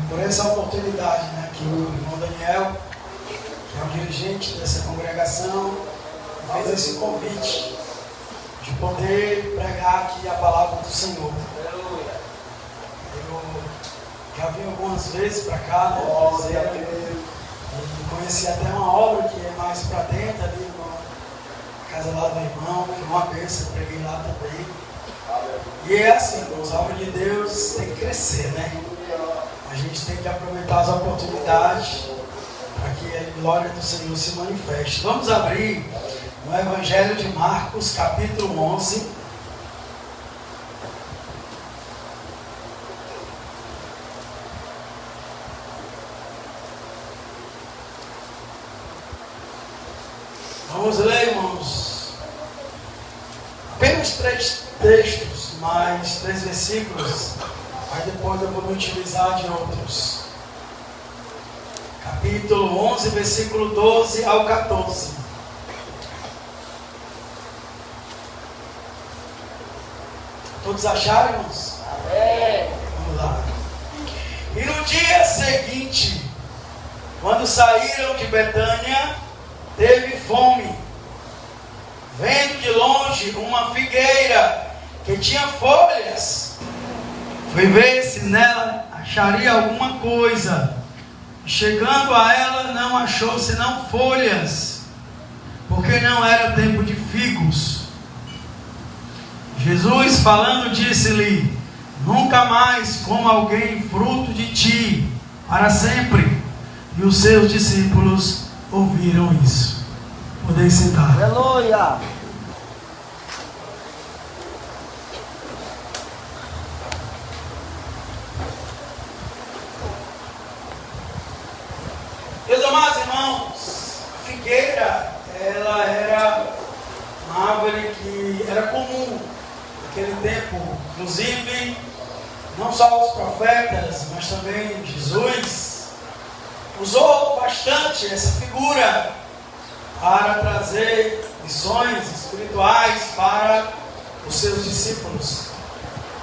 por essa oportunidade, né, que o irmão Daniel, que é o dirigente dessa congregação, fez esse convite de poder pregar aqui a palavra do Senhor. Eu já vim algumas vezes para cá, né, e conheci até uma obra que é mais para dentro ali, na casa lá do irmão, que foi uma bênção, preguei lá também. E é assim, irmãos, a obra de Deus tem que crescer, né? A gente tem que aproveitar as oportunidades para que a glória do Senhor se manifeste. Vamos abrir no Evangelho de Marcos, capítulo 11. Vamos ler, irmãos, apenas 3 textos, mais 3 versículos, aí depois eu vou me utilizar de outros. Capítulo 11, versículo 12 ao 14. Todos acharam, irmãos? Amém. Vamos lá. E no dia seguinte, quando saíram de Betânia, teve fome. Vendo de longe uma figueira que tinha folhas, foi ver se nela acharia alguma coisa. Chegando a ela, não achou senão folhas, porque não era tempo de figos. Jesus, falando, disse-lhe: nunca mais coma alguém fruto de ti, para sempre. E os seus discípulos ouviram isso. Podem sentar. Aleluia. Meus amados irmãos, a figueira, ela era uma árvore que era comum naquele tempo. Inclusive, não só os profetas, mas também Jesus usou bastante essa figura para trazer lições espirituais para os seus discípulos.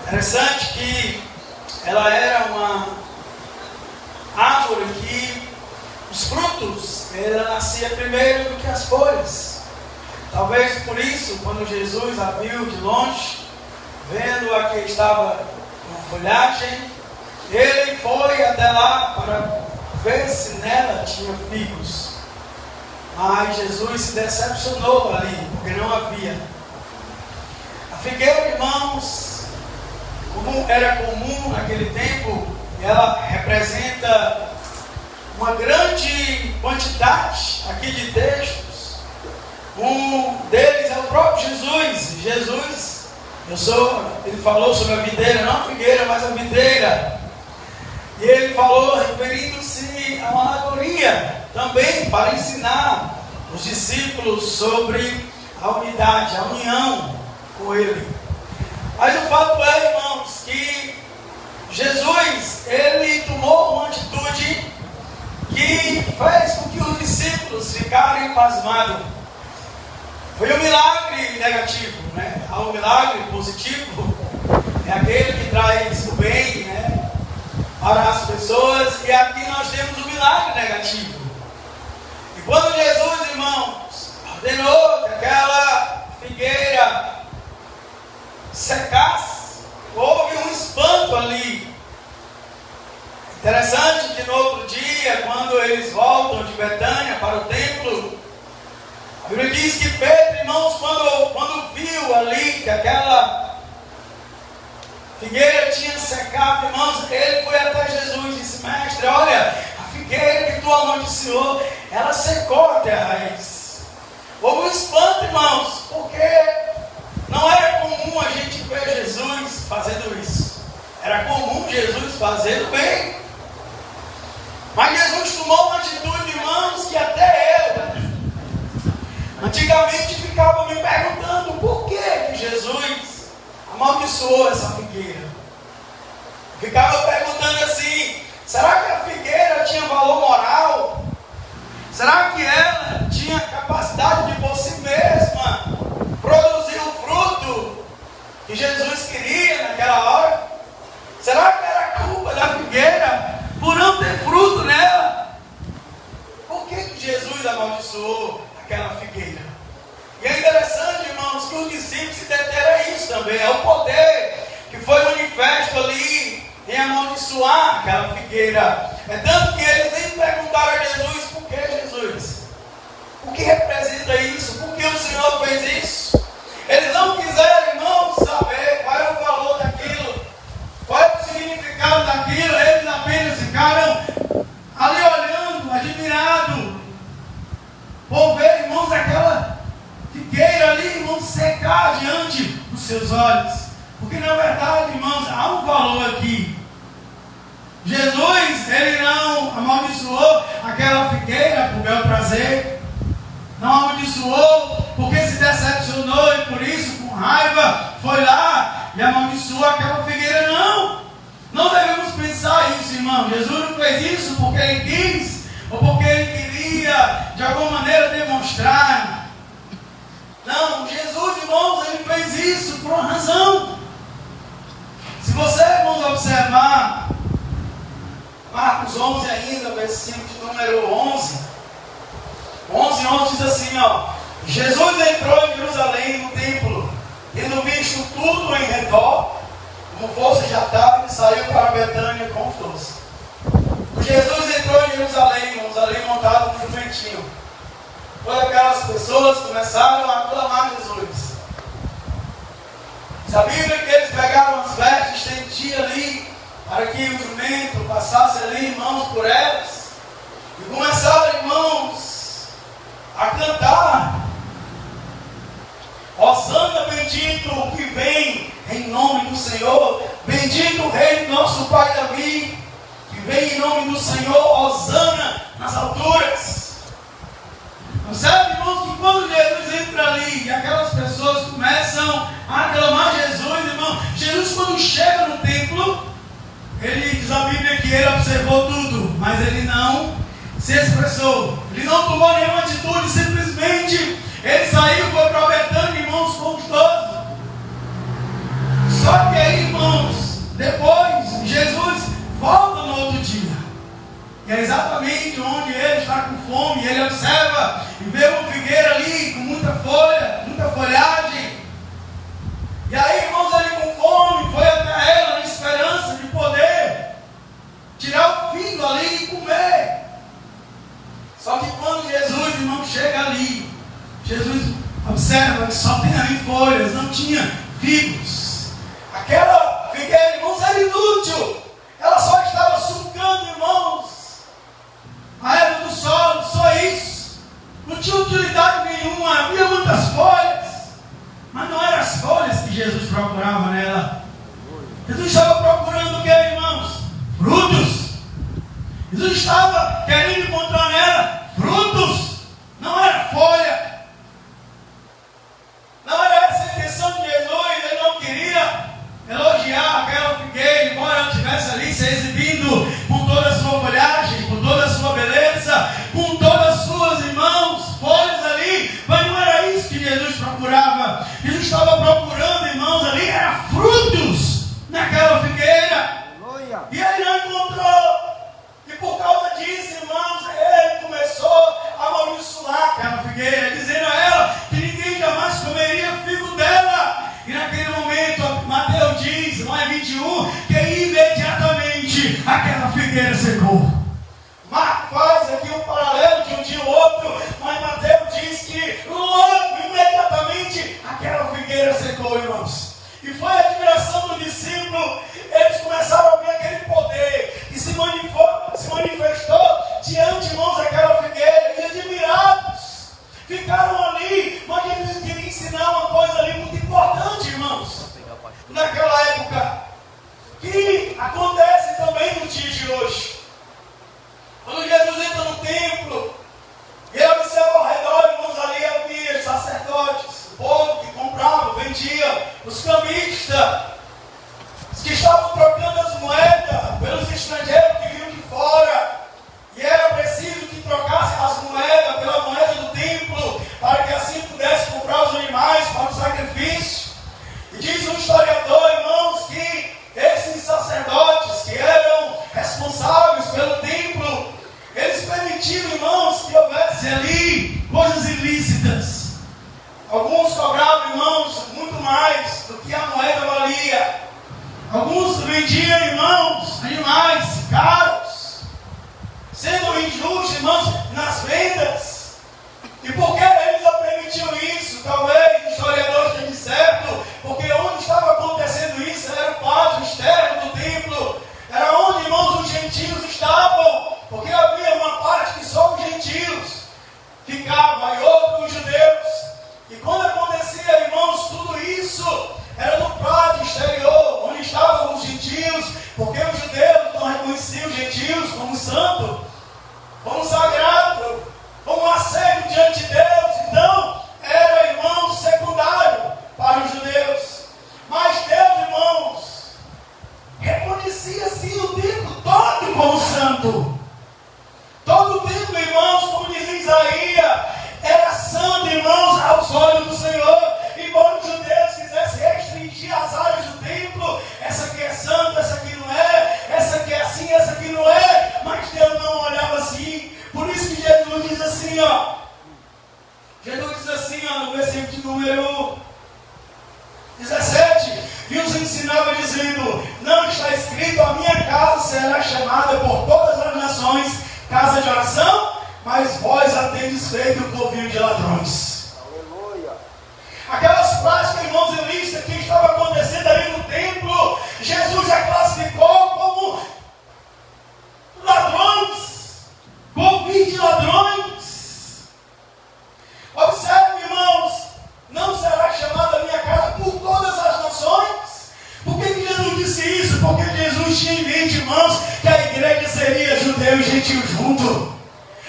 Interessante que ela era uma árvore que os frutos, ela nascia primeiro do que as folhas. Talvez por isso, quando Jesus a viu de longe, vendo a que estava com folhagem, ele foi até lá para ver se nela tinha figos. Mas Jesus se decepcionou ali, porque não havia. A figueira, irmãos, como era comum naquele tempo, ela representa uma grande quantidade aqui de textos. Um deles é o próprio Jesus. Jesus, ele falou sobre a videira, não a figueira, mas a videira. E ele falou referindo-se a uma alegoria também para ensinar os discípulos sobre a unidade, a união com ele. Mas o fato é, irmãos, que Jesus, ele tomou uma atitude que fez com que os discípulos ficarem pasmados. Foi um milagre negativo, né? Há um milagre positivo, é aquele que traz o bem, né, para as pessoas, e aqui nós temos um milagre negativo. E quando Jesus, irmãos, ordenou que aquela figueira secasse, houve um espanto ali. Interessante que no outro dia, quando eles voltam de Betânia para o templo, a Bíblia diz que Pedro, irmãos, quando viu ali que aquela figueira tinha secado, irmãos, ele foi até Jesus e disse: mestre, olha, a figueira que tu amaldiçoou, ela secou até a raiz. Houve um espanto, irmãos, porque não era comum a gente ver Jesus fazendo isso. Era comum Jesus fazer o bem. Mas Jesus tomou uma atitude, irmãos, que até eu antigamente ficava me perguntando por que Jesus amaldiçoou essa figueira. Ficava perguntando assim: será que a figueira tinha valor moral? Será que ela tinha capacidade de por si mesma produzir o fruto que Jesus queria naquela hora? Será que era culpa da figueira por aquela figueira. É tanto que eles nem perguntaram a Jesus: por que, Jesus? O que representa isso? Por que o Senhor fez isso? Eles não quiseram, irmãos, saber qual era o valor daquilo, qual era o significado daquilo. Eles apenas ficaram ali olhando, admirados, por ver, irmãos, aquela figueira ali, irmãos, secar diante dos seus olhos. Porque na verdade, irmãos, há um valor aqui. Jesus, ele não amaldiçoou aquela figueira por bel prazer, não amaldiçoou porque se decepcionou e por isso, com raiva, foi lá e amaldiçoou aquela figueira. Não devemos pensar isso, irmão. Jesus não fez isso porque ele quis ou porque ele queria de alguma maneira demonstrar. Não, Jesus, irmãos, ele fez isso por uma razão. Se você, irmãos, observar Marcos 11 ainda, versículo de número 11 diz assim, ó: Jesus entrou em Jerusalém no templo, tendo visto tudo em redor, como fosse já tarde, saiu para Betânia com os 12. Jesus entrou em Jerusalém montado num jumentinho. Todas aquelas pessoas começaram a aclamar Jesus. A Bíblia que eles pegaram as vestes, estendiam ali, para que o jumento passasse ali, irmãos, por elas. E começaram, irmãos, a cantar: Hosana, bendito o que vem em nome do Senhor, bendito o rei nosso pai Davi, que vem em nome do Senhor, Hosana nas alturas. Sabe, irmãos, que quando Jesus entra ali e aquelas pessoas começam a aclamar Jesus, irmão, Jesus quando chega no templo, ele diz a Bíblia que ele observou tudo, mas ele não se expressou, ele não tomou nenhuma atitude, simplesmente ele saiu, foi para Betânia, irmãos, com os 12. Só que aí, irmãos, depois Jesus volta no outro dia, e é exatamente onde ele está com fome, ele observa e vê uma figueira ali com muita folha, muita folhagem. E aí, irmãos, ele com fome foi até ela na esperança de poder tirar o figo ali e comer. Só que quando Jesus, irmão, chega ali, Jesus observa que só tem ali folhas, não tinha figos. Aquela figueira, irmãos, era inútil. Ela só estava sucando, irmãos, a erva do solo, só isso. Não tinha utilidade nenhuma, havia muitas folhas, mas não eram as folhas que Jesus procurava nela. Jesus estava procurando o que, irmãos? Frutos. Jesus estava querendo encontrar nela frutos, não era folha. Não era essa a intenção de Jesus. Ele não queria elogiar aquela figueira, embora ela estivesse ali se exibindo com toda a sua folhagem, com toda a sua beleza, com todas as suas, irmãos, folhas ali, mas não era isso que Jesus procurava. Jesus estava procurando, irmãos, ali, era frutos naquela figueira. E ele não encontrou. E por causa disso, irmãos, ele começou a amaldiçoar aquela figueira, dizendo a ela que ninguém jamais comeria figo dela. E naquele momento, Mateus diz, lá em 21, que imediatamente aquela figueira secou. Marcos faz aqui um paralelo de um dia ao outro, mas Mateus diz que logo, imediatamente, aquela figueira secou, irmãos. E foi a admiração do discípulo. Eles começaram a ver aquele poder que se manifestou diante, irmãos, daquela figueira. E admirados ficaram ali. Mas Jesus queria ensinar uma coisa ali muito importante, irmãos, naquela época, que acontece também no dia de hoje. Quando Jesus entra no templo, ele observa ao redor, irmãos, ali havia os sacerdotes, o povo que comprava, vendia, os cambistas, os que estavam trocando as moedas pelos estrangeiros que vinham de fora. E era preciso que trocassem as moedas pela moeda do templo, para que assim pudesse comprar os animais para o sacrifício. E diz um historiador, irmãos, que esses sacerdotes que eram responsáveis pelo templo, eles permitiram, irmãos, que houvesse ali coisas ilícitas. Alguns cobravam, irmãos, muito mais do que a moeda valia. Alguns vendiam, irmãos, animais, carne. como santo, como sagrado, como aceito diante de Deus. Então, era, irmãos, secundário para os judeus. Mas Deus, irmãos, reconhecia sim o tempo todo como santo. Todo o tempo, irmãos, como diz Isaías, era santo, irmãos, aos olhos do Senhor. Embora os judeus quisessem restringir as áreas do templo, essa aqui é santa, essa aqui não é, essa aqui é assim, essa aqui não é, mas Deus não olhava assim. Por isso que Jesus diz assim, ó. Jesus diz assim, ó, no versículo de número 17, e os ensinava dizendo: não está escrito, a minha casa será chamada por todas as nações casa de oração, mas vós a tendes feito o povinho de ladrões. Aleluia. Aquelas práticas, irmãos, ilícitas que estavam acontecendo ali no templo, Jesus já classificou como ladrões, povinho de ladrões. Observe, irmãos, não será chamada a minha casa por todas as nações. Por que Jesus disse isso? Porque Jesus tinha em mente, irmãos, que a igreja seria judeu e gentil junto.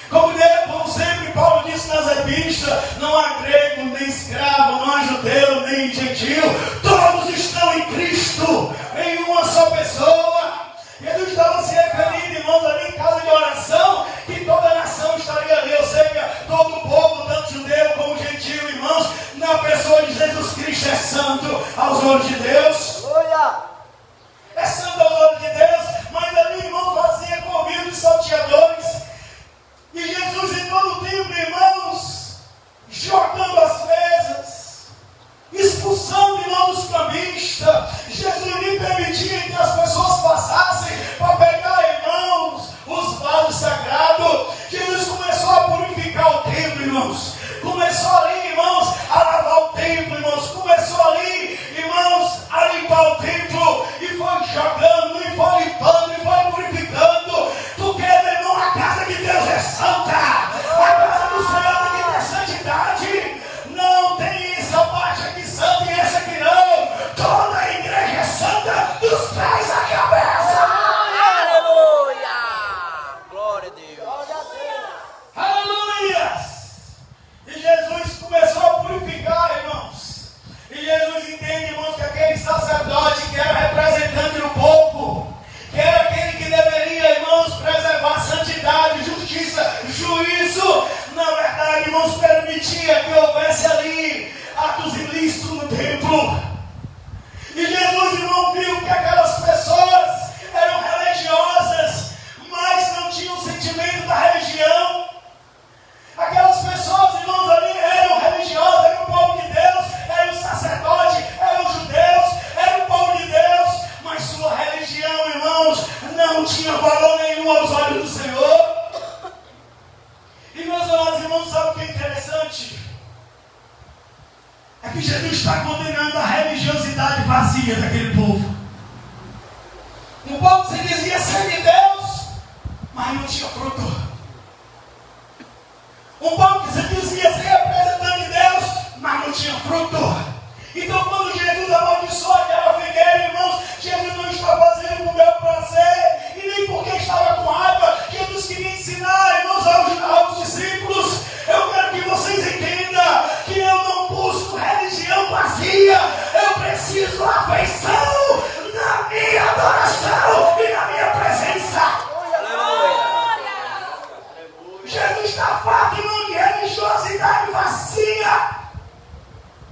Como sempre Paulo disse nas epístolas, não há grego nem escravo, não há judeu nem gentil, todos estão em Cristo, em uma só pessoa. Jesus estava se referindo, irmãos, ali em casa de oração, que toda a nação estaria ali, ou seja, todo o povo, tanto judeu como gentil, irmãos, na pessoa de Jesus Cristo é santo aos olhos de Deus. É santo aos olhos de Deus, mas ali, irmãos, fazia convívio de salteadores. E Jesus em todo o tempo, irmãos, jogando as mesas, expulsando, irmãos, os cambistas. Jesus nem permitia que as pessoas passassem para pegar, irmãos, os vasos sagrados. Jesus começou a purificar o templo, irmãos. Começou ali, irmãos, a lavar o templo, irmãos. Começou ali, irmãos, a limpar o templo. E foi jogando, e foi limpando, e foi purificando. Porque, meu irmão, a casa de Deus é santa. A casa do Senhor tem que ter santidade. Não tem essa parte aqui santa e essa aqui não. Toda a igreja é santa, dos pés à cabeça. Aleluia! Glória a Deus. Aleluia! E Jesus começou a purificar, irmãos. E Jesus entende, irmãos, que aquele sacerdote que era representante do povo, que era aquele que deveria, irmãos, preservar santidade, justiça, juízo, na verdade, irmãos, permitia que houvesse ali atos ilícitos no templo. E Jesus, irmão, viu que aquelas pessoas eram religiosas, mas não tinham o sentimento da religião. Aquelas pessoas, irmãos, ali eram religiosas, eram o povo de Deus, eram os sacerdotes, eram os judeus, era o povo de Deus, mas sua religião, irmãos, não tinha valor nenhum aos olhos do Senhor. E meus amados irmãos, sabe o que é interessante? É que Jesus está condenando a religiosidade vazia daquele povo. Um povo que se dizia ser de Deus, mas não tinha fruto. Um povo que se dizia ser representante de Deus, mas não tinha fruto. Então, quando Jesus amaldiçoou aquela figueira, irmãos, Jesus não está fazendo com o meu prazer, e nem porque estava com raiva. Jesus queria ensinar, irmãos, aos discípulos. Eu quero que vocês entendam que eu não busco religião vazia, eu preciso afeição na minha adoração e na minha presença. Jesus está farto de religiosidade vazia.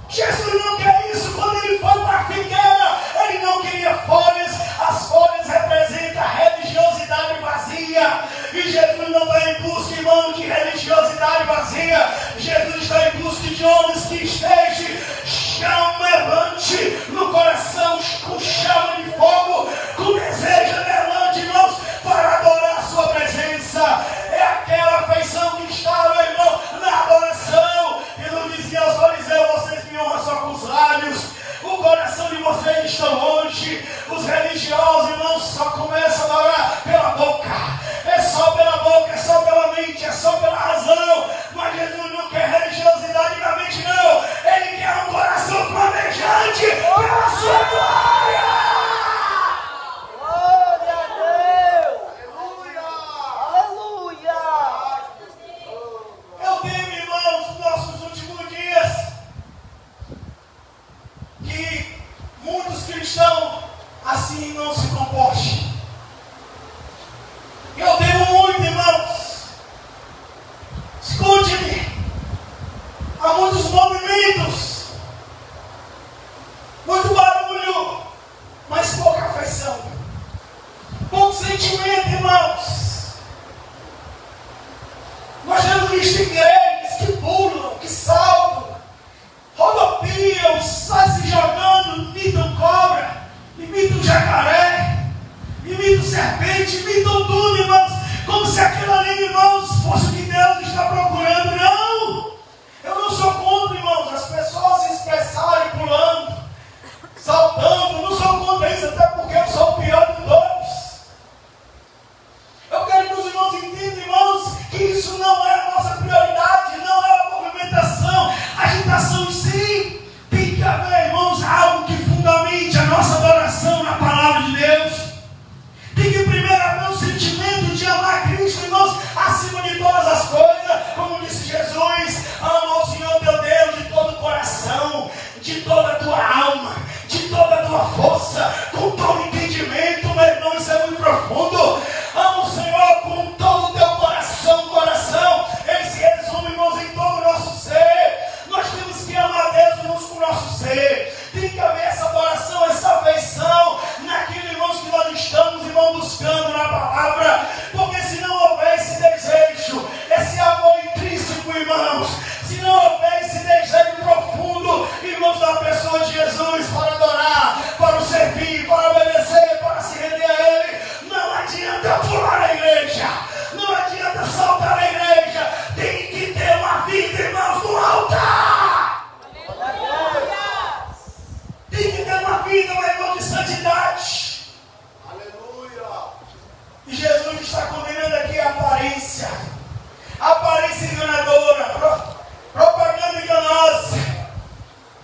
Jesus não quer isso. Quando ele foi para a figueira, ele não queria folhas. As folhas representam a religiosidade vazia. E Jesus não está em busca, irmão, de religiosidade vazia. Jesus está em busca de homens que estejam chamante no coração, com chama de fogo, com desejo anelante, irmãos, para adorar a sua presença. É aquela afeição que estava, irmão, na adoração. Jesus dizia aos fariseus: vocês me honram só com os lábios, o coração de vocês está longe. Os religiosos, irmãos, só começam a adorar pela boca. É só pela boca, é só pela mente, é só pela razão. Mas Jesus não quer religiosidade na mente, não. Ele quer um coração flamejante pela sua glória. isso não é a nossa prioridade, não é a movimentação, a agitação em si. Tem que haver, irmãos, algo que fundamente a nossa adoração na palavra de Deus. Tem que primeiro haver um sentimento de amar Cristo, irmãos, acima de todas as coisas. Como disse Jesus, ama o Senhor teu Deus de todo o coração, de toda a tua alma, de toda a tua força, com todo o entendimento, meu irmão, isso é muito profundo. Ama o Senhor com todo o teu coração, ele se resume, irmãos, em todo o nosso ser. Nós temos que amar Deus, irmãos, com o nosso ser. Tem que haver essa adoração, essa afeição naquilo, irmãos, que nós estamos, irmãos, buscando na palavra. Porque se não houver esse desejo, esse amor intrínseco, irmãos, se não houver esse desejo profundo, irmãos, da pessoa de Jesus para adorar, para o servir, para obedecer, para se render a Ele, não adianta pular na igreja, não adianta saltar na igreja, tem que ter uma vida, irmãos, no altar. Tem que ter uma vida, meu irmão, de santidade. Aleluia. E Jesus está condenando aqui a aparência enganadora, propaganda enganosa.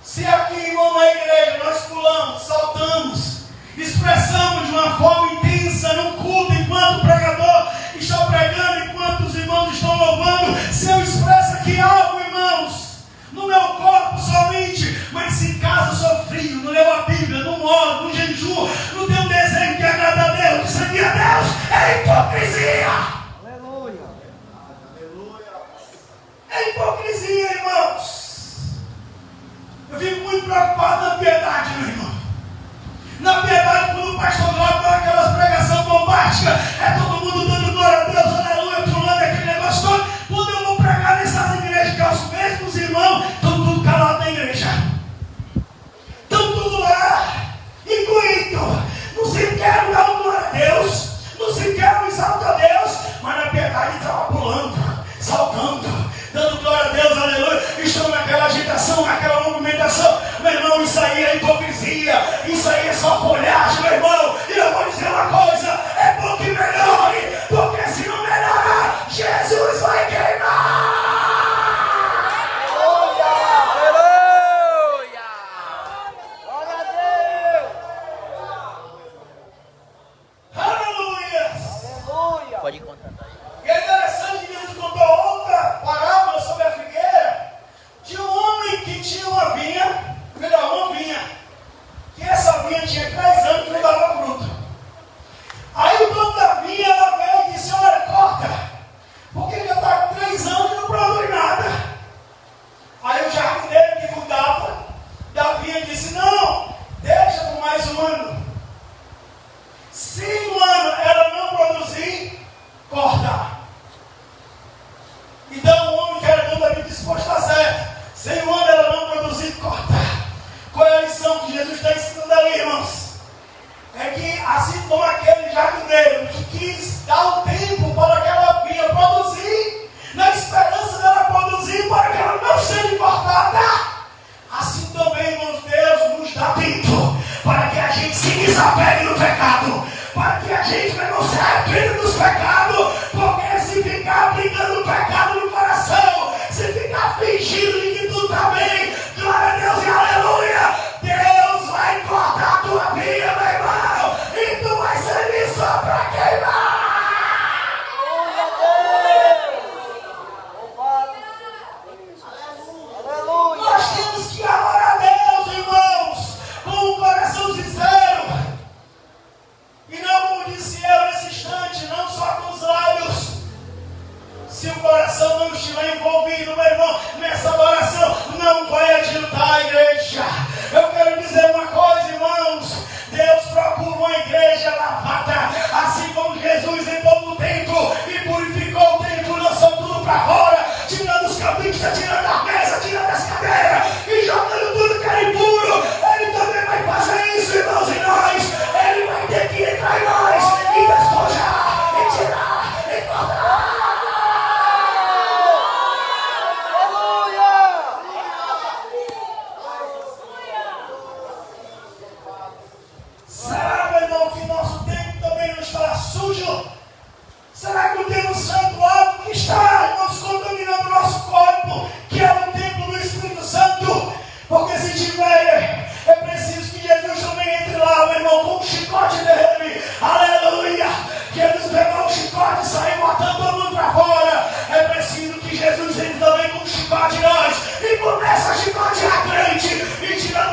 Se aqui, irmão, na igreja nós pulamos, saltamos, expressamos de uma forma intensa num culto, enquanto o pregador está pregando, enquanto os irmãos estão louvando, se eu expresso aqui algo, irmãos, no meu corpo somente, mas se em casa eu sou frio, não leio a Bíblia, não oro, não jejuo, não tenho desejo de agradar a Deus, de servir a Deus, é hipocrisia. Aleluia. É hipocrisia, irmãos. Eu fico muito preocupado na piedade, meu irmão. Na piedade, quando o pastor Glauco dá aquelas pregações bombásticas, é todo mundo dando glória a Deus, aleluia, pulando aquele negócio todo. Quando eu vou pregar nessas igrejas, que os mesmos irmãos estão tudo calado na igreja. Estão tudo lá, incluído. Não se quer dar glória a Deus, não se quer exaltar a Deus, mas na piedade estava pulando, saltando, dando glória a Deus, aleluia. Estão naquela agitação, naquela movimentação. Meu irmão, isso aí é hipocrisia, isso aí é só folhagem, meu irmão. E eu vou dizer uma coisa, é bom que melhore, porque se não melhorar, Jesus vai queimar. Aleluia! Glória a Deus! Aleluia! Aleluia! Pode contar. E é interessante que Jesus contou outra parábola sobre a figueira, de um homem que tinha uma vinha, que essa vinha tinha 3 anos que não dava fruto. Aí o dono da vinha, ela veio e disse, olha, corta, porque ele já está 3 anos e não produz nada. Aí o jardineiro que cuidava da vinha disse, não, deixa por mais um ano. Se um ano ela não produzir, corta. Então o homem que era dono da vinha disse, pode estar certo. Se um ano ela não produzir, corta. Qual é a lição que Jesus está ensinando ali, irmãos? É que assim como aquele jardineiro que quis dar um tempo para aquela vinha produzir, na esperança dela produzir para que ela não seja cortada, assim também, irmãos, Deus nos dá tempo para que a gente se desapegue do pecado, para que a gente não se arrependa dos pecados, porque se ficar aplicando o pecado no coração, se ficar fingindo de que tudo está bem, glória a Deus e aleluia, Deus vai cortar a tua vida, meu irmão, e tu vai servir só para queimar. Glória a Deus! Aleluia! Nós temos que adorar a Deus, irmãos, com um coração sincero, e não, como disse eu nesse instante, não só com os lábios. Se o coração não estiver envolvido, meu irmão, nessa adoração, não vai adiantar a igreja. Eu quero dizer uma coisa, irmãos, Deus procura uma igreja lavada, assim como Jesus em todo o templo e purificou o templo, lançou tudo para fora, tirando os cambistas, tirando a mesa, tirando as cadeiras e jogando tudo que era impuro. Ele também vai fazer isso, irmãos, em nós. Ele vai ter que entrar em nós e despojar, e tirar, e cortar. Será, meu irmão, que nosso tempo também não está sujo? Será que o Deus Santo algo que está,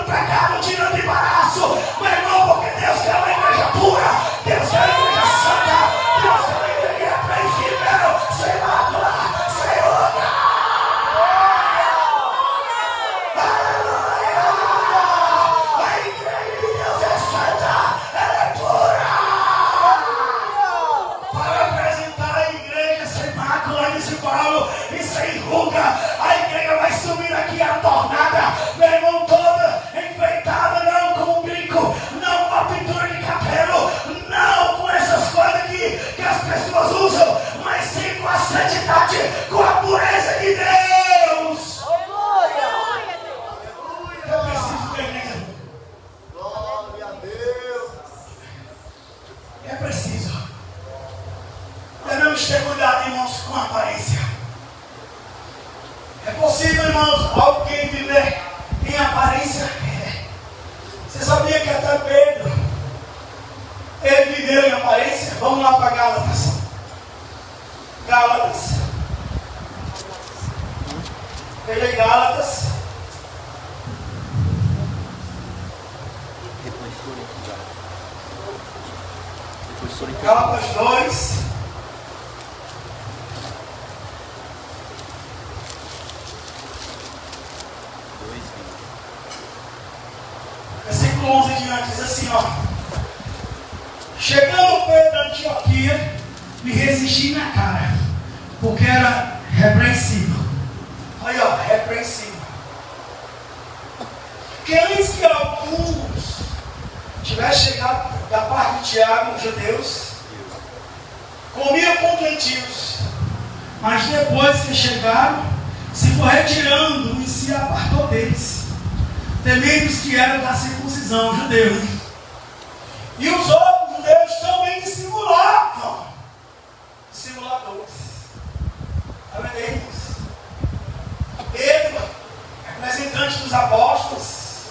pecado, tirando o embaraço. Meu irmão, porque Deus quer uma igreja pura, Deus quer uma igreja santa, Deus quer uma igreja irrepreensível, sem mácula, sem ruga. Aleluia! A igreja de Deus é santa, ela é pura. Para apresentar a igreja sem mácula, disse Paulo, e sem ruga, a igreja vai subir aqui adornada, meu irmão, toda enfeitada, não com um brinco, não com a pintura de cabelo, não com essas coisas que as pessoas usam, mas sim com a santidade, com a pureza de Deus. Eu preciso da igreja. Glória a Deus. É preciso. Devemos ter cuidado, irmãos, com a aparência. É possível, irmãos, alguém viver em aparência? É. Você sabia que até Pedro, ele viveu em aparência? Vamos lá para Gálatas. Gálatas. Veja em Gálatas. Gálatas 2. Versículo 11 em diante, diz assim, ó. Chegando Pedro a Antioquia, me resisti na cara, porque era repreensível. Olha, ó, repreensível. Porque antes que alguns tivessem chegado da parte de Tiago, os judeus, comiam com gentios, mas depois que chegaram, se foi retirando e se apartou deles, temendo que eram da circuncisão, judeus. E os outros judeus também dissimulavam. Dissimuladores. Amém? Pedro, representante dos apóstolos,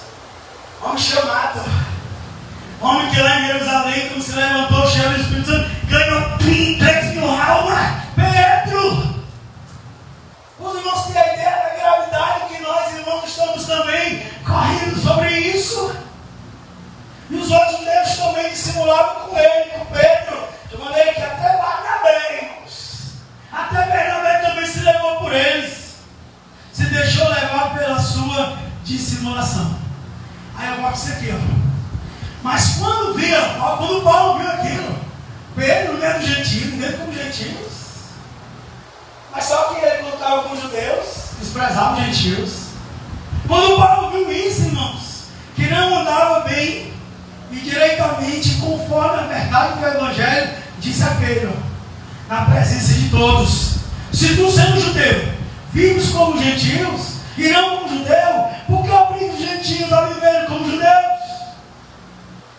homem chamado, homem que lá em Jerusalém, quando se levantou cheio do Espírito Santo, ganhou 3.000 almas. Pedro! Os irmãos têm a ideia da gravidade que nós, irmãos, estamos também correndo sobre isso. E os outros judeus também dissimulavam com ele, com Pedro, de maneira que até Barnabé, irmãos, até Bernabé também se levou por eles, se deixou levar pela sua dissimulação. Aí eu boto isso aqui, ó. Mas quando Paulo viu aquilo, Pedro não era gentio, mesmo como gentios, mas só que ele lutava com os judeus, desprezava os gentios. Quando Paulo viu isso, irmãos, que não andava bem e diretamente conforme a verdade do Evangelho, disse a Pedro, na presença de todos: se tu sendo judeu, vives como gentios e não como judeu, por que obriga os gentios a viver como judeus?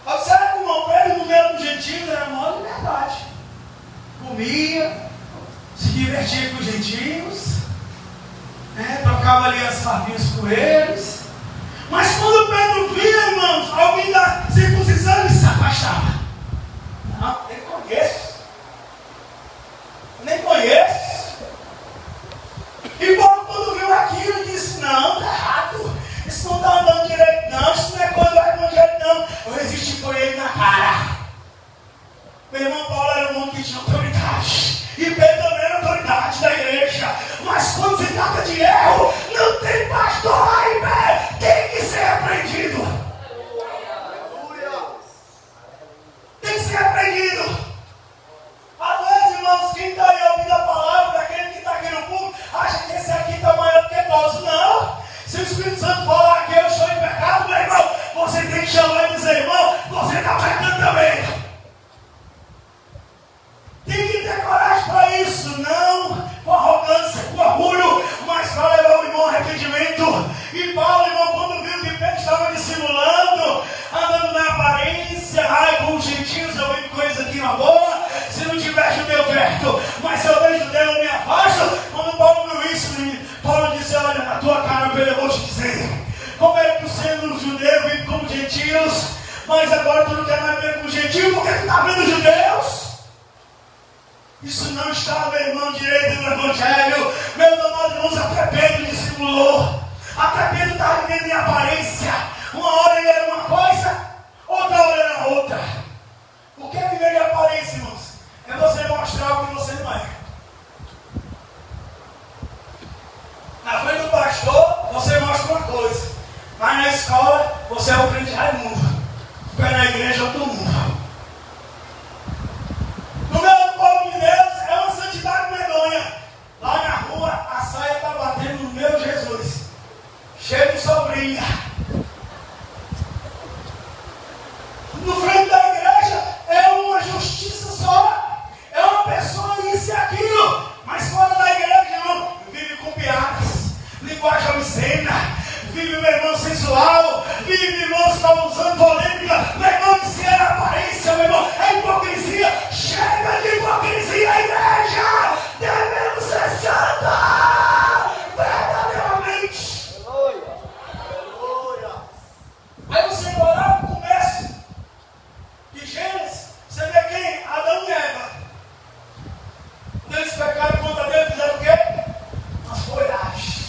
Observe, irmão, Pedro no meio dos gentios era a maior liberdade. Comia, se divertia com os gentios, trocava ali as farminhas com eles. Mas quando Pedro via, irmãos, alguém da circuncisão, ele se afastava. Não, nem conheço. Nem conheço. E Paulo, quando viu aquilo, disse: não, está errado. Isso não está andando direito, não. Isso não é coisa do evangelho, não. Eu resisti por ele na cara. Meu irmão Paulo era um homem que tinha autoridade. E Pedro também era autoridade da igreja. Mas quando se trata de erro, não tem pastor lá em pé. Tem que ser repreendido. Tem que ser repreendido. Às vezes, irmãos, quem está aí ouvindo a palavra, aquele que está aqui no público, acha que esse aqui está maior do que nós. Não. Se o Espírito Santo falar que eu estou em pecado, meu irmão, você tem que chamar e dizer: irmão, você está pecando também. Tem que ter coragem para isso, não com arrogância, com orgulho, mas para levar o irmão ao arrependimento. E Paulo, irmão, quando viu que Pedro estava dissimulando, andando na aparência, com os gentios, eu vejo coisa aqui na boa, se não tiver judeu perto, mas se eu vejo judeu, eu me afasto. Quando Paulo viu isso, Paulo disse: olha, na tua cara, eu vou te dizer, como é que tu sendo judeu, vive como gentios, mas agora tu não quer mais viver como gentio, porque tu está vendo judeus? Isso não está, meu irmão, direito no Evangelho. Meus amados irmãos, até Pedro dissimulou. Até Pedro está vivendo em aparência. Uma Quando eles pecaram contra Deus, fizeram o quê? As folhagens.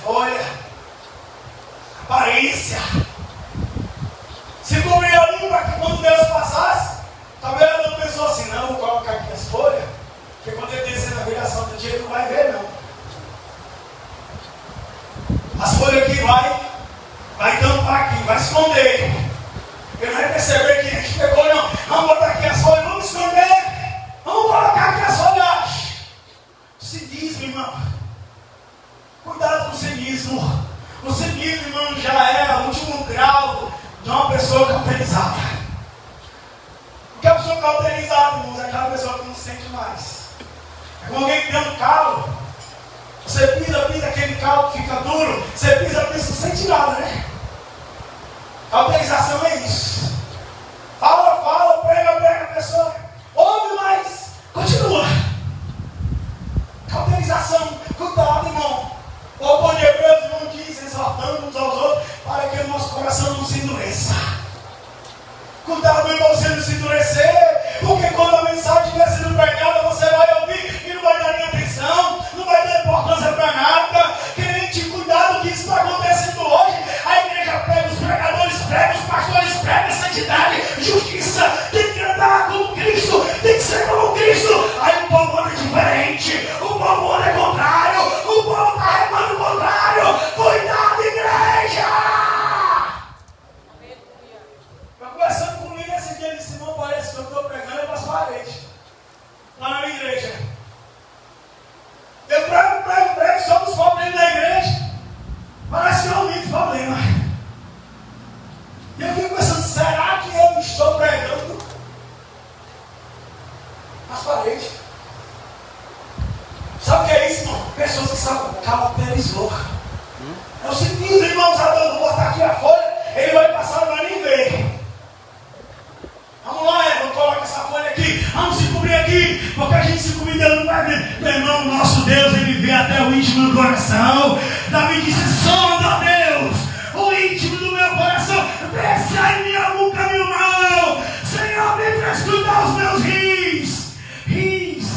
Folha. Aparência. Se cobrir a língua que quando Deus passasse, talvez ela não pensou assim, não, vou colocar aqui as folhas, porque quando ele descer na viração do dia, ele não vai ver, não. As folhas aqui vai tampar aqui, vai esconder. Ele vai perceber que a gente pegou, não. Vamos botar aqui as folhas, vamos esconder. Vamos colocar aqui as folhas. Cinismo, irmão. Cuidado com o cinismo. O cinismo, irmão, já é o último grau de uma pessoa cauterizada. Porque a pessoa cauterizada, irmãos, é aquela pessoa que não sente mais. É como alguém que tem um calo. Você pisa, aquele calo fica duro. Você pisa, não sente nada, né? Cauterização é isso. Fala, prega a pessoa. Ouve, mas continua. Cauterização, cuidado, irmão. O autor de Hebreus, irmão, diz, exortando uns aos outros, para que o nosso coração não se endureça. Cuidado, irmão, você não se endurecer, porque quando a mensagem estiver sendo pregada, você vai ouvir e não vai dar nem atenção, não vai dar importância para nada. Crente, cuidado que isso está acontecendo hoje. A igreja prega, os pregadores pregam, os pastores pregam, santidade, justiça, tem que andar como Cristo, tem que ser como Cristo. Aí o povo anda diferente, o povo anda contrário, o povo está remando o contrário. Cuidado, igreja! Conversando comigo esse dia, ele disse, irmão, parece que eu estou pregando para as paredes, lá na minha igreja. Eu prego, só os problemas da igreja. Parece que eu ouvi problema. E eu fico pensando, será que eu estou pregando nas paredes? Sabe o que é isso, irmão? Pessoas que são cauterizou. É o seguinte, irmãos, vou botar aqui a folha, ele vai passar, não vai nem ver. Vamos lá, vamos colocar essa folha aqui, vamos se cobrir aqui, porque a gente se cobrir, Deus não vai ver. Meu irmão, nosso Deus, ele vê até o íntimo do coração. Davi disse, sonda, Deus, o íntimo do meu coração, vê se há em mim algum caminho mau. Senhor, me para escutar os meus rins. Rins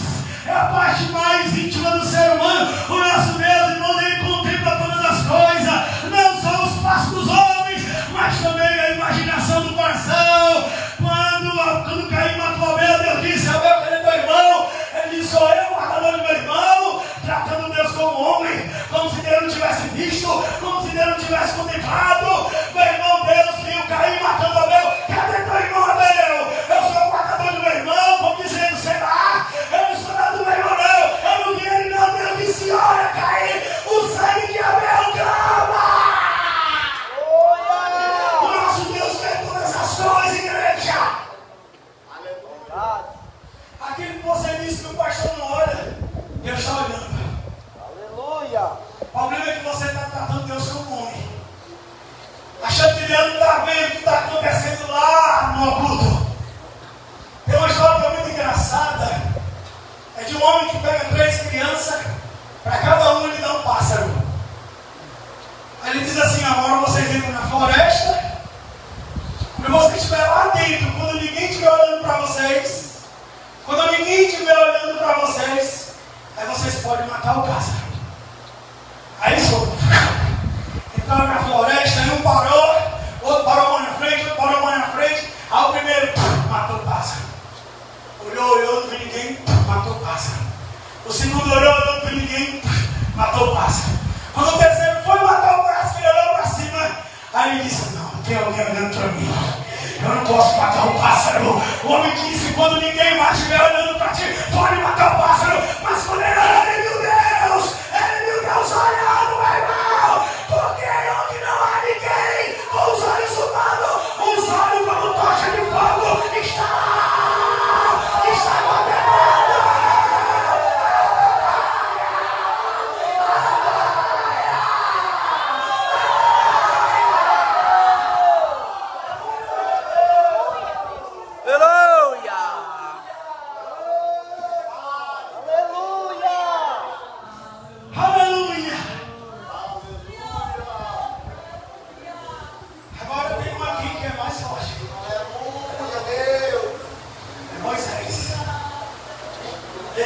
é a parte mais íntima do ser humano. O nosso Deus, irmão, ele contempla todas as coisas, não só os passos dos homens, mas também a imaginação do coração. Quando Caim matou Abel, Deus disse, Abel, cadê teu irmão? Ele disse, sou eu, matador do meu irmão, tratando Deus como homem, como se Deus não tivesse visto, como se Deus não tivesse contemplado. Meu irmão, Deus viu Caim matando Abel, cadê teu irmão, Abel? Eu sou o matador do meu irmão, como dizendo, será? Eu não sou nada do meu irmão, não, eu não vi ele não. Deus disse, olha, Caim, o sangue de Abel clama. O nosso Deus vê todas as coisas, igreja. Aquilo que você disse que o pastor não olha, Deus está olhando. Aleluia. O problema é que você está tratando Deus como homem, achando que Deus não está vendo o que está acontecendo lá no oculto. Tem uma história que é muito engraçada. É de um homem que pega 3 crianças, para cada um ele dá um pássaro. Aí ele diz assim, agora vocês entram na floresta, quando você estiver lá dentro, quando ninguém estiver olhando para vocês, quando ninguém estiver olhando para vocês, aí vocês podem matar o pássaro. Aí eles foram. Entraram na floresta, aí um parou, outro parou mais na frente, outro parou mais na frente. Aí o primeiro matou o pássaro. Olhou, não viu ninguém, matou o pássaro. O segundo olhou, não viu ninguém, matou o pássaro. Quando o terceiro foi matar o pássaro, ele olhou para cima. Aí ele disse, não, tem alguém olhando para mim. Eu não posso matar o pássaro. O homem disse, quando ninguém mais estiver olhando para ti, pode matar o pássaro. Mas quando ele olhou, ele viu Deus. Ele viu Deus olhando, meu irmão. Porque onde não há ninguém, com os olhos humanos, os olhos como tocha de fogo, está lá. Está condenado. Aleluia.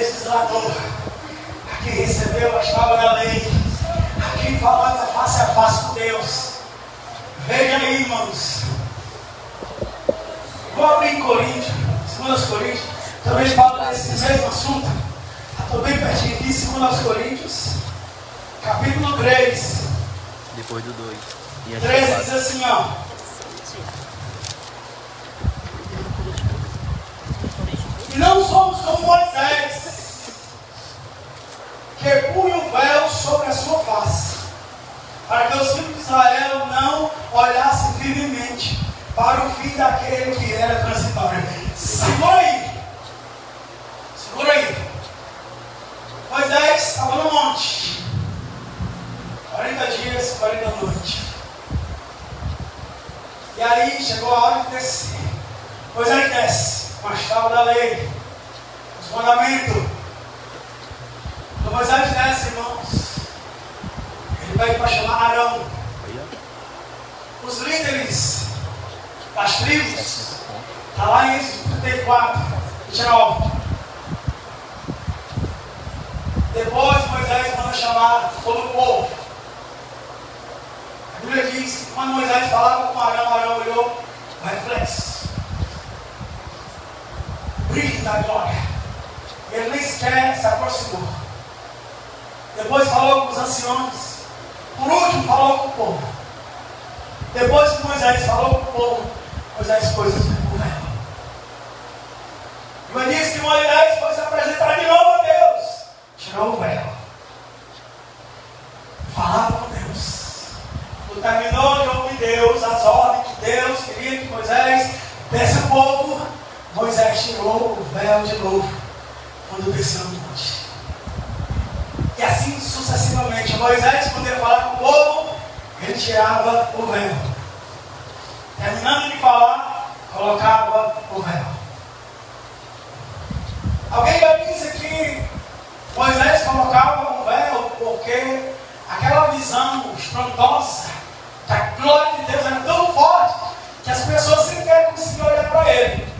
legislador, a quem recebeu as tábuas da lei, a quem falava face a face com Deus. Veja aí, irmãos. Vou abrir em Coríntios, 2 Coríntios, também fala desse mesmo assunto. Estou bem pertinho aqui, 2 Coríntios, capítulo 3. Depois do 2. 13 diz assim, ó. E não somos como Moisés, que punha o véu sobre a sua face, para que os filhos de Israel não olhassem firmemente para o fim daquele que era transitório. Segura aí. Segura aí. Moisés estava no monte. 40 dias, 40 noites. E aí chegou a hora de descer. Moisés desce com as tábuas da lei, os mandamentos. Quando Moisés desce, irmãos, ele vai para chamar Arão. Os líderes das tribos, está lá em Êxodo 34, 29. Depois Moisés manda chamar todo o povo. A Bíblia diz que quando Moisés falava com Arão, Arão olhou o reflexo, o brilho da glória. Ele nem sequer se aproximou. Depois falou com os anciãos. Por último falou com o povo. Depois que Moisés falou com o povo, Moisés pôs o véu. Mas diz que Moisés foi se apresentar de novo a Deus. Tirou o véu. Falava com Deus. Quando terminou de ouvir Deus, as ordens que Deus queria que Moisés desse ao povo, Moisés tirou o véu de novo quando desceu no monte. E assim sucessivamente. Moisés, quando ia falar com o povo, ele tirava o véu. Terminando de falar, colocava o véu. Alguém já disse que Moisés colocava o véu porque aquela visão estrondosa da glória de Deus era tão forte que as pessoas sequer conseguiam olhar para ele.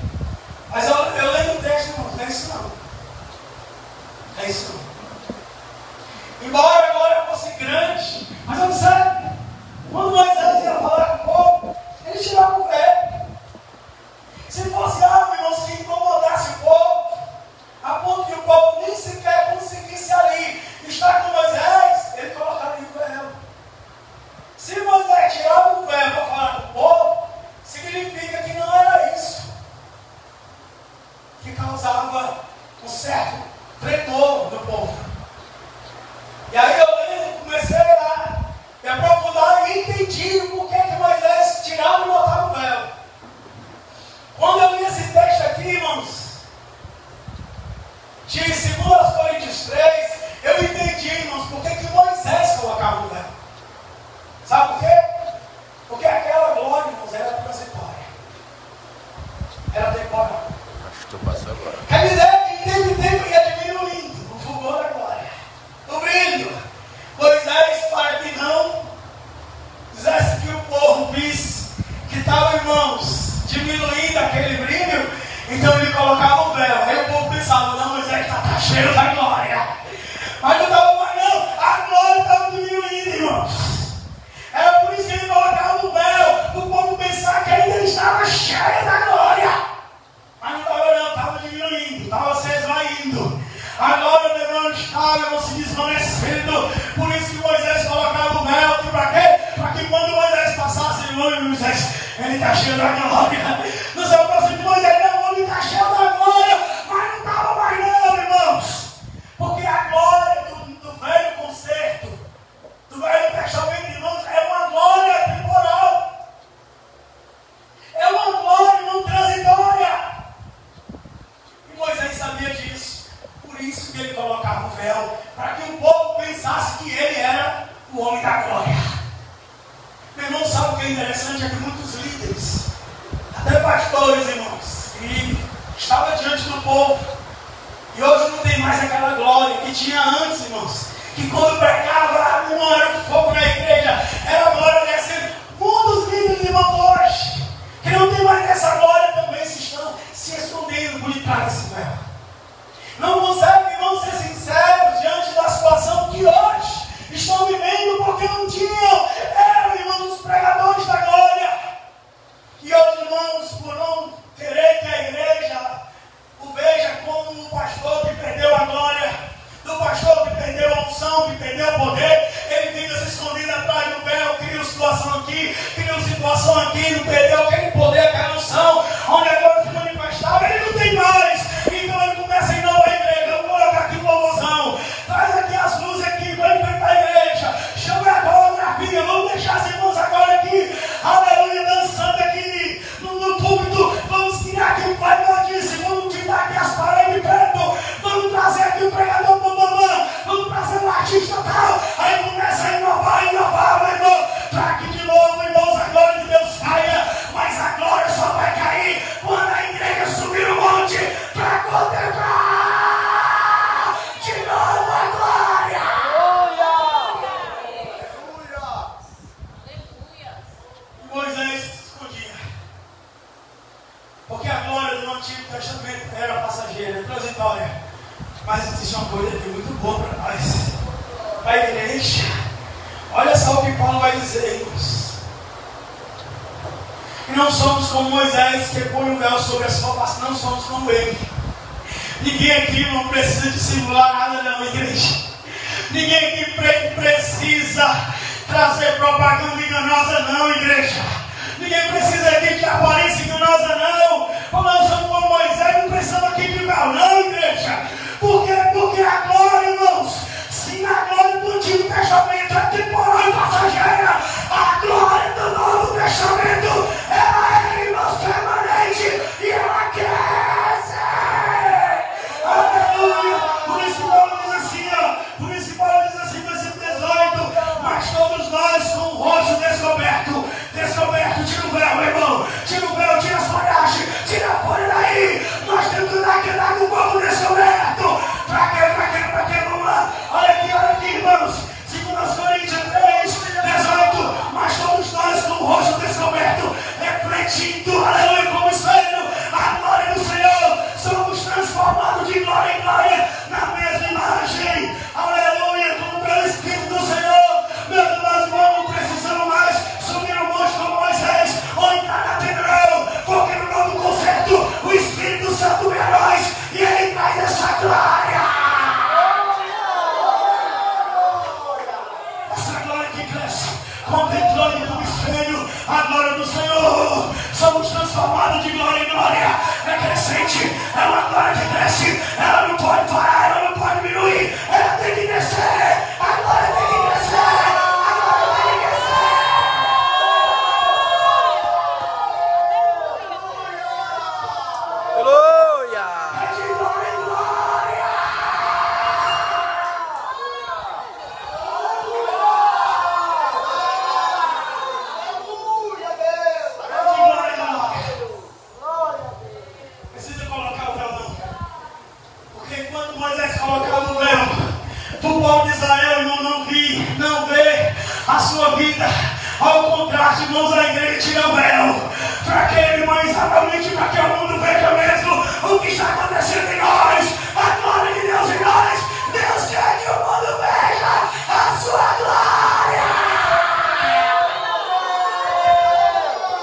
Mas eu leio o texto, não é isso não. É isso não. Embora a glória fosse grande, mas observe, quando Moisés ia falar com o povo, ele tirava o véu. Se fosse algo, irmãos, que incomodasse o povo, a ponto que o povo nem sequer conseguisse ali estar com Moisés, ele colocaria o véu. Se Moisés tirava o véu para falar com o povo, significa que não era isso que causava um certo tremor no povo. E aí eu comecei a me aprofundar e entendi o porquê que Moisés tirava e botava o véu. Quando eu li esse texto aqui, irmãos, de 2 Coríntios 3, eu entendi, irmãos, por que Moisés colocava o véu. Sabe por quê? Porque aquela glória, irmãos, era transitória. Era temporal. Acho que eu passo agora. Quer dizer que em tempo ia diminuindo o fulgor da glória, o brilho. Moisés, para que não fizesse que o povo visse que estava, irmãos, diminuindo aquele brilho, então ele colocava o véu. Aí o povo pensava, não, Moisés está cheio da glória. Mas não estava mais não, a glória estava diminuindo, irmãos. Era por isso que ele colocava o véu, para o povo pensar que ainda estava cheio da glória. Mas não estava não, estava diminuindo, estava se esvaindo. A glória não estava se desvanecendo. Por isso que Moisés colocava o véu. E para quê? Para que quando Moisés passasse, Moisés, ele está cheio da glória. No seu próximo Moisés, não, ele está cheio da glória. Mas não estava mais não, irmãos. Porque a glória do velho concerto, do velho testamento, irmãos, é uma glória temporal. É uma glória não transitória. E Moisés sabia disso. Por isso que ele colocava o véu, para que o povo pensasse que ele era o homem da glória. Meu irmão, sabe o que é interessante? É que muitos líderes, até pastores, irmãos, que estavam diante do povo, e hoje não tem mais aquela glória que tinha antes, irmãos, que quando pregava, irmão, era um fogo na igreja, era a glória descendo. Muitos líderes, irmão, hoje, que não tem mais essa glória, também se estão se escondendo por detrás desse véu. Não consegue, irmão, perdeu o poder, ele fica se escondido atrás do véu, cria uma situação aqui, cria uma situação aqui, não perdeu aquele poder, aquela unção, onde agora se manifestava, ele não tem mais. Então ele começa em nova igreja. Vamos colocar aqui uma louvozão, traz aqui as luzes aqui, vem para a igreja, chama a coreografia, vamos deixar as irmãs agora aqui, aleluia, dançando aqui no púlpito, vamos tirar aqui o pai notícia, vamos tirar aqui as paredes preto, vamos trazer aqui o pregador bambambam, vamos trazer o artista tal, aí começa a inovar, meu irmão, para que de novo, irmãos, a glória de Deus caia, mas a glória só vai cair quando a igreja subir o monte para contemplar de novo a glória. E Moisés se escondia, porque a glória do Antigo Testamento era passageira, transitória, mas existe uma coisa aqui muito boa para nós, para a igreja. Olha só o que Paulo vai dizer, irmãos. E não somos como Moisés, que põe o véu sobre a sua face, não somos como ele. Ninguém aqui não precisa dissimular nada, não, igreja. Ninguém aqui precisa trazer propaganda enganosa, não, igreja. Ninguém precisa aqui de aparência enganosa, não. Como nós somos como Moisés, não precisamos aqui de véu, não, igreja. Porque a glória, irmãos, sim, a glória do Antigo Testamento é temporal e passageira. A glória do Novo Testamento, ela é, irmãos, permanente e ela cresce. Aleluia. Por isso que Paulo diz assim, versículo 18, mas todos nós com o rosto descoberto, tira o véu, meu irmão, tira o véu, tira as folhagens, tira a folha daí, nós temos que andar com o corpo descoberto. Pra quê? Vamos lá. Olha aqui, irmãos. 2 Coríntios 3, 18. Mas todos nós com o rosto descoberto, refletindo, aleluia, como espelho, a glória do Senhor, somos transformados de glória em glória na mesma imagem. Aleluia, como pelo Espírito do Senhor. Meus irmãos, não precisamos mais subir no monte como Moisés ou entrar na catedral, porque no novo concerto o Espírito Santo é nós e ele traz essa glória. Contemplando como espelho a glória do Senhor, somos transformados de glória em glória. É crescente, é uma glória que cresce, ela não pode parar, ela não pode diminuir, ela tem que descer, a glória tem que crescer, a glória tem que crescer. Aleluia! É de glória em glória. Precisa colocar o véu, não. Porque quando Moisés colocava o véu, o povo de Israel, irmão, não vê a sua vida. Ao contraste, irmãos, a igreja tira o véu. Para que, irmão, exatamente para que o mundo veja mesmo o que está acontecendo em nós. A glória de Deus em nós. Deus quer que o mundo veja a sua glória.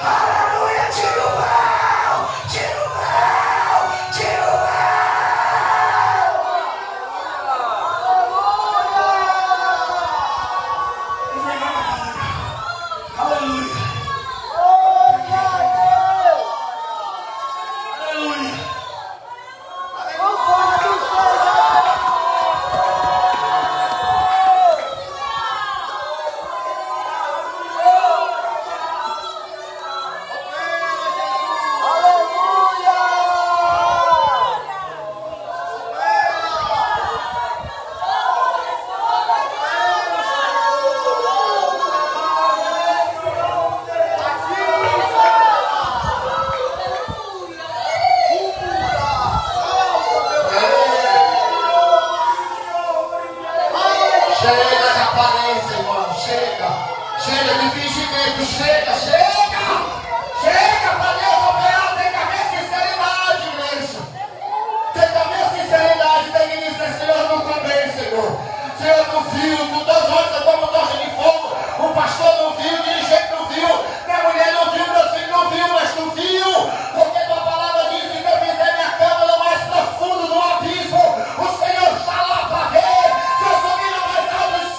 Aleluia, tira o véu, tira o véu, tira o véu. Aleluia. Aleluia. Chega de aparência, irmão. Chega. Chega de fingimento. Chega. Chega pra Deus operar. Tem que haver sinceridade, igreja. Tem que haver sinceridade. Tem que dizer, Senhor, não comprei, Senhor. Senhor, não viu. Com 2 olhos é como tocha de fogo. O pastor não viu, o dirigente não viu. Minha mulher não viu, meu filho não viu, mas tu viu. Porque tua palavra diz que eu fizer minha cama no mais profundo do abismo. O Senhor está lá para ver. Se eu subir no mais alto dos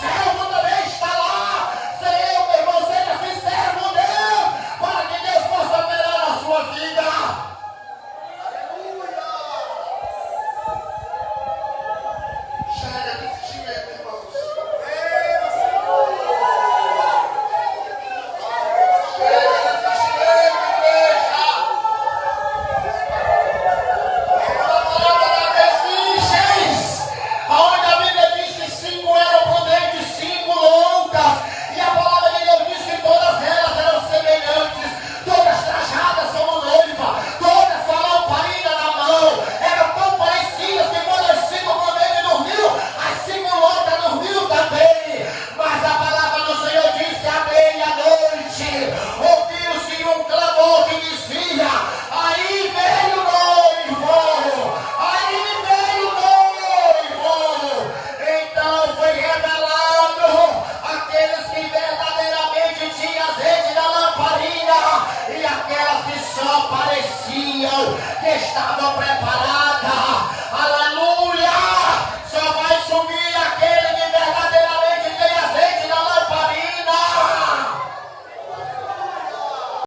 estavam preparados